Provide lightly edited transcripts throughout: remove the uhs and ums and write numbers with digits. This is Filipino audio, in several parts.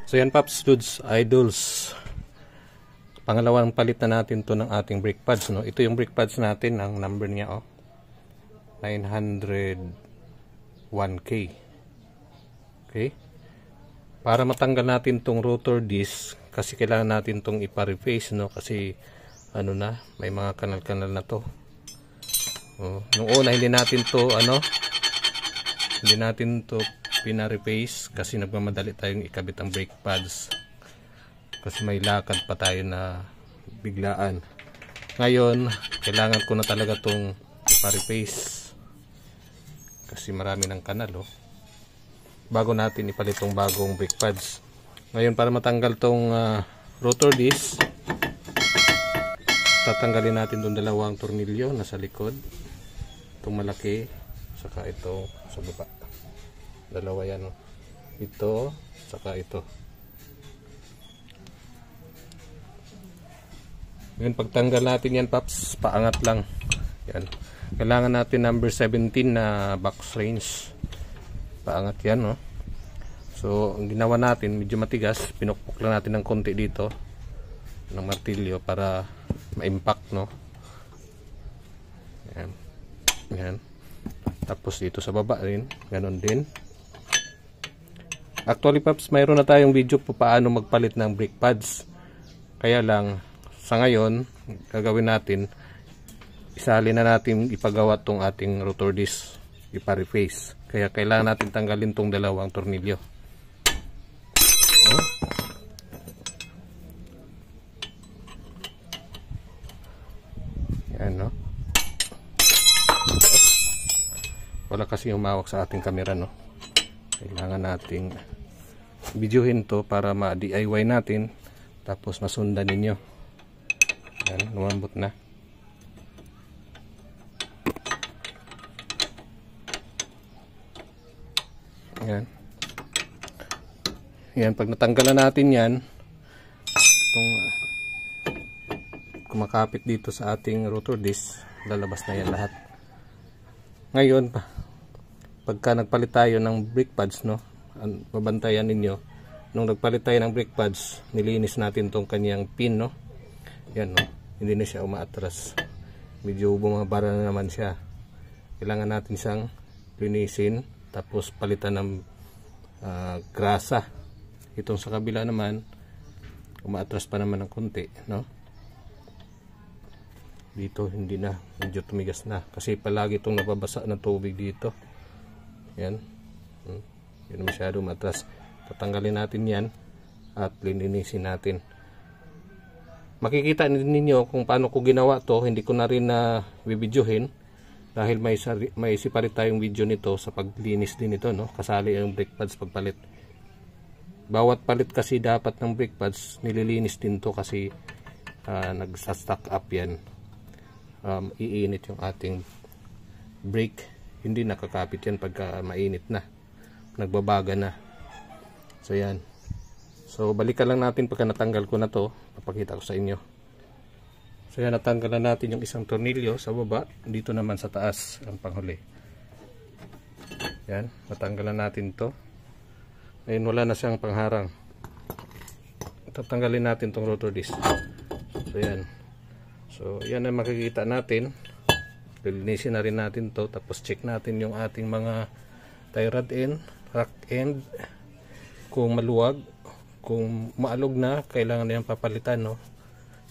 So yan Paps, Dudes, Idols, pangalawang palit na natin to ng ating brake pads, no? Ito yung brake pads natin, ang number niya 901K. Okay, para matanggal natin tong rotor disc, kasi kailangan natin tong ipa-reface, no? Kasi ano na, may mga kanal-kanal na to. Nung una hindi natin to pina-reface kasi nagmamadali tayong ikabit ang brake pads kasi may lakad pa tayo na biglaan. Ngayon kailangan ko na talaga tong ipa-reface kasi marami ng kanal bago natin ipalit tong bagong brake pads. Ngayon para matanggal tong rotor disc, tatanggalin natin tong dalawang tornilyo na sa likod, itong malaki saka ito sa baba. Dalawa yan, ito saka ito. Ngayon pagtanggal natin yan Paps, paangat lang yan. Kailangan natin number 17 na box range, paangat yan, no? So ang ginawa natin, medyo matigas, pinukpok lang natin ng konti dito ng martilyo para ma-impact, no? Yan. Yan. Tapos dito sa baba rin, ganon din. Actually Paps, mayroon na tayong video po paano magpalit ng brake pads. Kaya lang, sa ngayon, gagawin natin, isali na natin ipagawa tong ating rotor disc, ipa-reface. Kaya kailangan natin tanggalin tong dalawang tornilyo. Yan, no? Wala kasi humawak sa ating camera, no? Kailangan nating videohin to para ma-DIY natin, tapos masundan ninyo. Yan, lumambot na. Yan. Yan, pag natanggalan natin yan, itong kumakapit dito sa ating rotor disc, lalabas na yan lahat. Ngayon pagka nagpalit tayo ng brake pads, no, babantayan ninyo, nung nagpalit tayo ng brake pads, nilinis natin tong kanyang pin, no. Yan, no, hindi na siya umaatras, medyo bumabara na naman siya. Kailangan natin siyang linisin, tapos palitan ng grasa. Itong sa kabila naman, umaatras pa naman ng konti, no. Dito hindi na, medyo tumigas na kasi palagi itong nababasa ng tubig dito. Yan, yun masyado matras. Tatanggalin natin yan at linisin natin. Makikita ninyo kung paano ko ginawa to. Hindi ko na rin na bibidyohin dahil may separate tayong video nito sa paglinis din ito, no? Kasali yung brake pads pagpalit. Bawat palit kasi dapat ng brake pads nililinis din to kasi nagsa-stack up yan. Iinit yung ating brake, hindi nakakapit yan pagka mainit na, nagbabaga na. So yan, so balikan lang natin pagka natanggal ko na to, papakita ko sa inyo. So yan, natanggalan natin yung isang tornilyo sa baba, dito naman sa taas ang panghuli. Yan, natanggalan natin to. Ayun, wala na siyang pangharang. Tatanggalin natin tong rotor disc. So yan, so yan ang makikita natin. Lilinisin na rin natin to, tapos check natin yung ating mga tie rod end, rack end, kung maluwag, kung maalog na, kailangan na yung papalitan, no.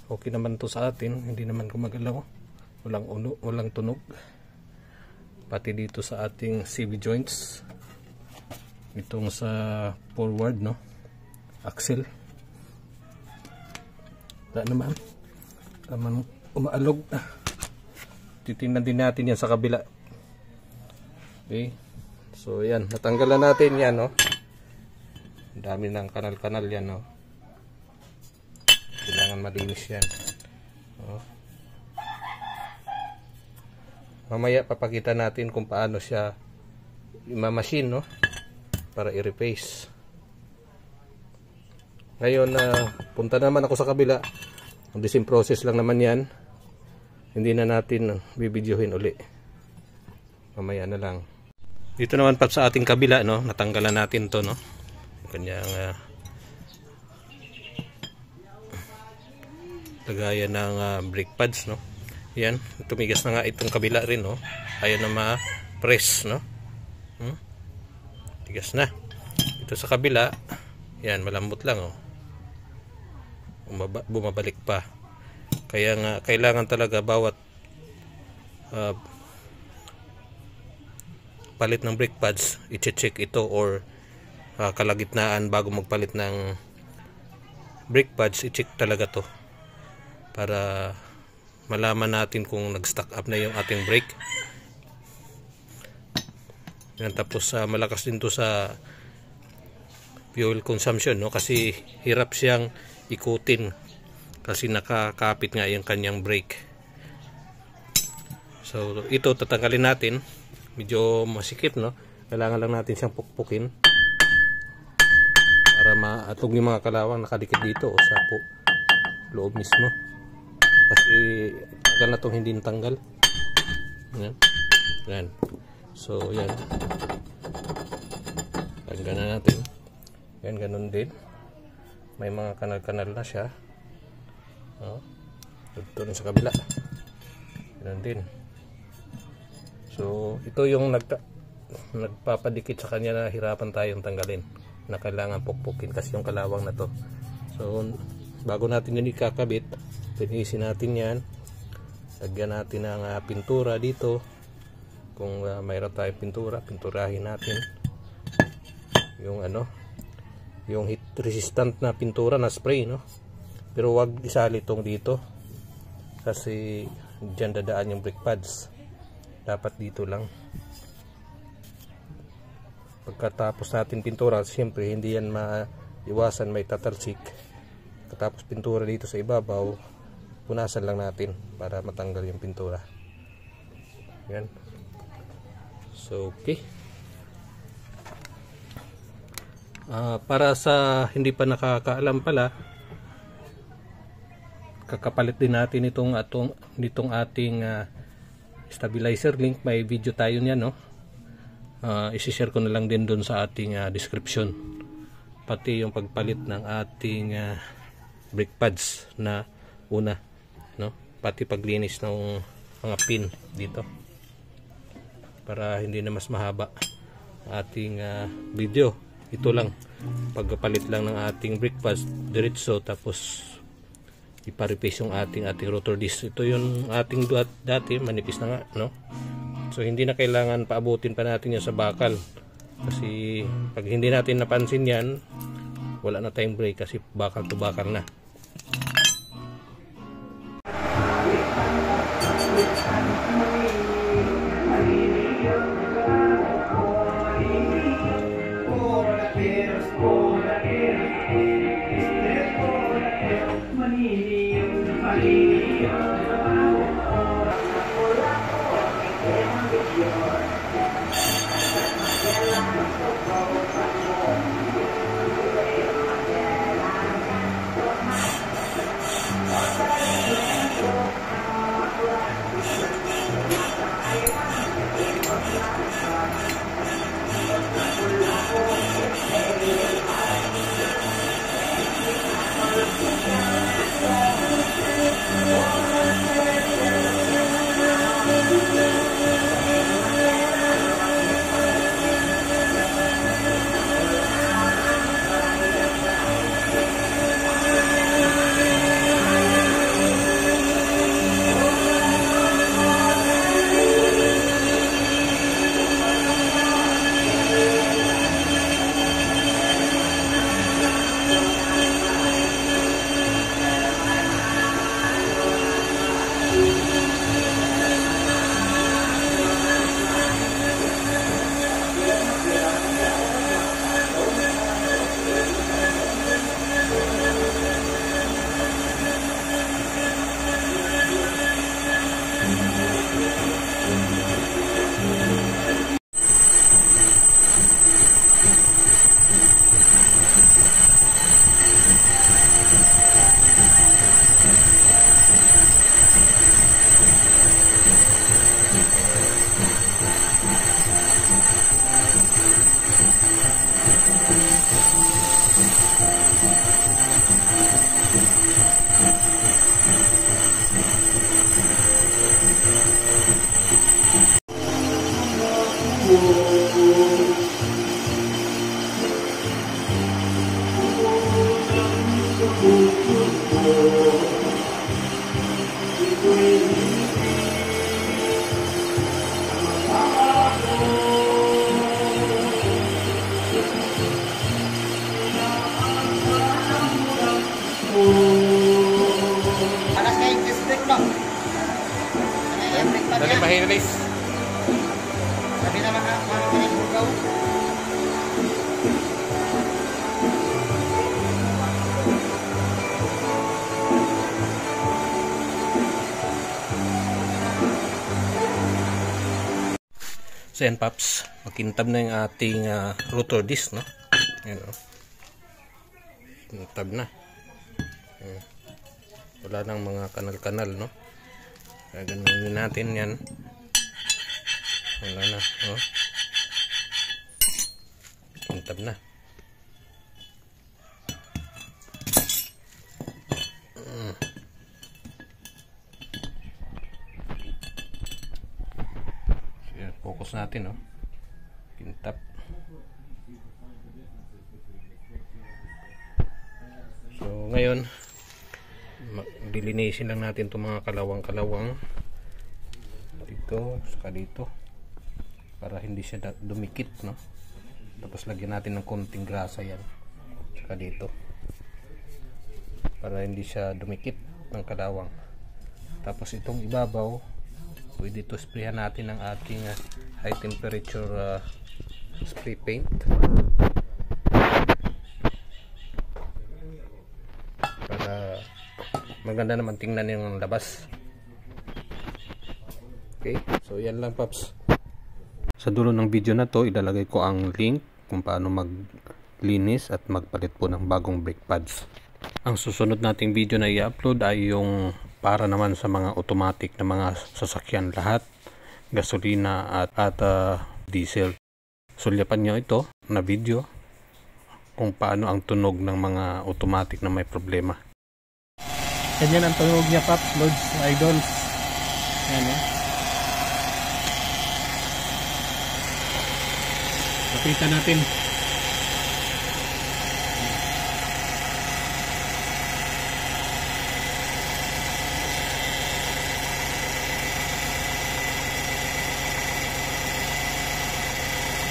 Okay naman to sa atin, hindi naman gumagalaw, walang tunog. Pati dito sa ating CV joints, itong sa forward, no, axle, wala naman umaalog. Titingnan din natin yan sa kabila. Okay, so yan, natanggalan natin yan, no. Dami ng kanal-kanal yan, no. Kailangan malinis yan, no. Mamaya papakita natin kung paano siya i-machine, no, para i-replace. Ngayon punta naman ako sa kabila. Ang the same process lang naman yan. Hindi na natin bibidyohin uli, mamaya na lang. Dito naman pa sa ating kabila, no, natanggalan natin to, no, kanyang lagayan ng brake pads, no. Yan, tumigas na nga itong kabila rin, no. Ayaw na ma-press, no. Tigas na. Ito sa kabila, yan, malambot lang, oh. Bumabalik pa. Kaya nga kailangan talaga bawat palit ng brake pads, i-check ito, or kalagitnaan bago magpalit ng brake pads, i-check talaga to para malaman natin kung nag-stock up na yung ating brake. Yan, tapos malakas din to sa fuel consumption, no, kasi hirap siyang ikutin kasi nakakapit nga yung kanyang brake. So ito tatanggalin natin, medyo masikip, no. Kailangan lang natin siyang pukpukin para maatog yung mga kalawang nakadikit dito o sa loob mismo, kasi tagal na itong hindi natanggal. Yan. Yan. So yan, tanggal na natin. Yan, ganun din, may mga kanal-kanal na siya. Ito rin sa kabila, ganun din. So ito yung nagpapadikit sa kanya na hirapan tayong tanggalin, na kailangan pukpukin kasi yung kalawang na to. So bago natin yun ikakabit, pinisin natin yan, lagyan natin ng pintura dito. Kung mayroon tayong pintura, pinturahin natin yung yung heat resistant na pintura na spray, no. Pero wag isali itong dito kasi dyan dadaan yung brake pads. Dapat dito lang. Pagkatapos natin pintura, siyempre hindi yan maiwasan, may tatalsik. Pagkatapos pintura dito sa ibabaw, punasan lang natin para matanggal yung pintura. Yan. So okay. Para sa hindi pa nakakaalam pala, kakapalit din natin nitong ating stabilizer link. May video tayo niyan, no. Isi-share ko na lang din doon sa ating description, pati yung pagpalit ng ating brake pads na una, no, pati paglinis ng mga pin dito, para hindi na mas mahaba ating video. Ito lang, pagpalit lang ng ating brake pads diretso, tapos ipa-replace yung ating rotor disc. Ito yung ating dati, manipis na nga, no. So hindi na kailangan paabutin pa natin yan sa bakal, kasi pag hindi natin napansin yan, wala na tayong brake kasi bakal to bakal na. natin mahilis. Sabi naman na, marami ng bugaw. So yan paps, makintab na yung ating rotor disc, no? Yan, no? Kintab na. Wala nang mga kanal-kanal, no? Kaya ganun natin yan. Wala na, no? Kintab na. Focus natin, no? Pintap. So ngayon dilinisin lang natin itong mga kalawang-kalawang dito, saka dito, para hindi siya dumikit, no? Tapos lagyan natin ng konting grasa yan, saka dito, para hindi siya dumikit ng kalawang. Tapos itong ibabaw, pwede ito sprayan natin ng ating high temperature spray paint para maganda naman tingnan yung labas. Okay, so yan lang paps. Sa dulo ng video na to ilalagay ko ang link kung paano maglinis at magpalit po ng bagong brake pads. Ang susunod nating video na i-upload ay yung para naman sa mga automatic na mga sasakyan lahat, gasolina at diesel. Sulyapan nyo ito na video kung paano ang tunog ng mga automatic na may problema. Ganyan ang tunog niya, Paps, Lods, Idols. Yan, eh. Lapitan natin.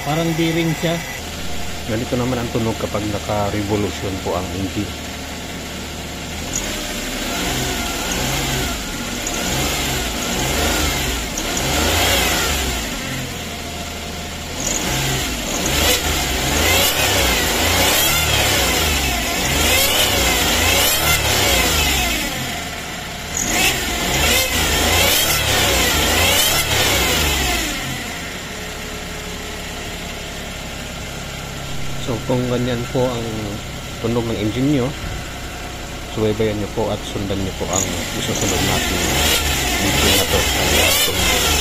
Parang bearing siya. Ganito naman ang tunog kapag naka-revolution po ang engine. So kung ganyan po ang tunog ng engine nyo, subaybayan nyo po at sundan nyo po ang isusunod natin video na to.